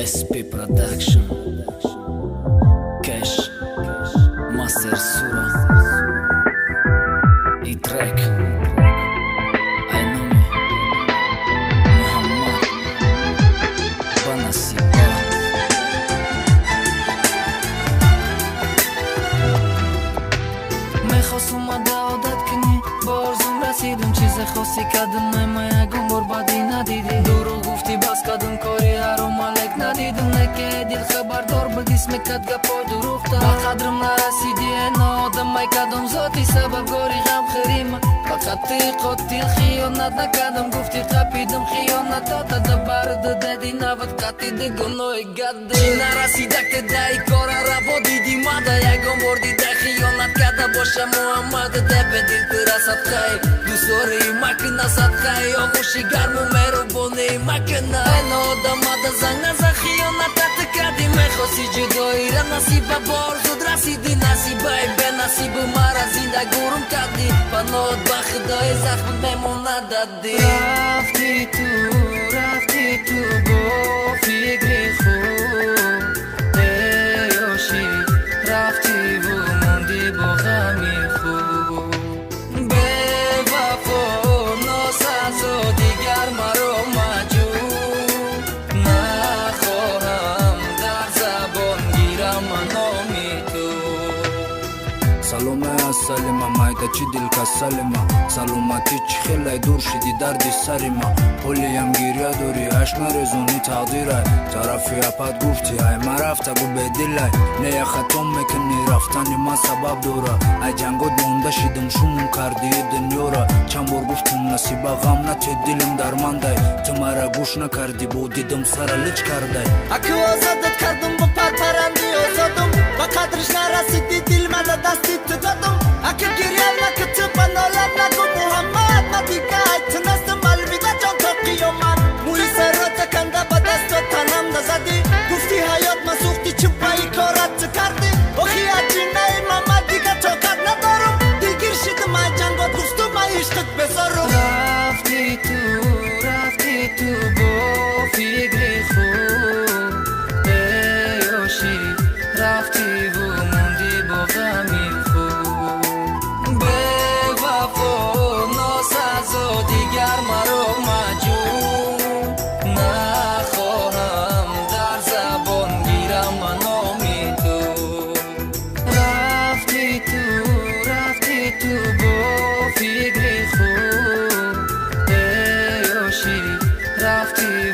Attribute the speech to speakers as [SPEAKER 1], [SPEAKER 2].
[SPEAKER 1] SP Production Cash Master Sura I track ai nume Muhammad Banasiba میخواستم عادت کنی با آرزوم رسیدم چیز خاصی کردم اما یکم بار بدی ندیدی دروغ گفتی بس کردم کاری حرام علک ندیدم نکه دل خبردار به اسم کد گپای دروغ تا قدرم نرسیدی اینا آدم کدام ذاتی سببگاری غم خریم فقط قاتل خیانت نکردم گفتی قپیدم خیانت تا برد دادی نبود قتید گناه گده چی نرسیده که دهی کار روا دیدی مده یکم بار دیده خیانت کرده باشه محمد ده به دل ترسد خیلی دوساری مکنه صد خیلی آغوشی گرم و مهربانی مکنه این آدم ده زنگ نزن خیانت کردی میخواستی جدایی را نصیب بار زود رسیدی نصیبه به نصیب مرا زنده گرم کردی پناهت به خدای زخم میمونه دادی رفتی تو با فکر خوب دیوشی رفتی و موندی با غمی خوب به وفا ناساز و دیگر مرا مجبور نخواهم در زبان گیرم نامی تو
[SPEAKER 2] سلام سلام مایدا چی دل کا سلام سلامتی چی خیلی دور شدی دردی سری ما پولیم گیریا دوری اشنا رزونی تقدیره طرفی اپاد گفتی ای ما رفته گو به دلای نه ختم میکنی رفتنی ما سبب دوره ای جنگود مونده شدم شمون کردی دنیا را چند بار گفتم نصیب غم نتی دلم درمانده تو مرا گوش نکردی بو دیدم سر لچ کرده
[SPEAKER 3] اکی آزادت کردم با پرپرندی آزادم با قدرش نرسیدی دل من دستی تو دادم اکی گریه نکتی بنالم نگو محمد من دیگه ایتنستم الویده جان تا قیامت موی سر را تکنده با دست و تنم نزدی گفتی حیات مسوختی چه بایی کارت کردی آخی عجینه محمد دیگه طاقت ندارم دلگیر شدم ای جنگات گفتم ای عشقت بذارم
[SPEAKER 1] رفتی تو با فکر خوب دیوشی رفتی و موندی با غمی خوب به وفا ناساز و دیگر مرا مجبور نخواهم در زبان گیرم نامی تو رفتی تو با فکر خوب دیوشی رفتی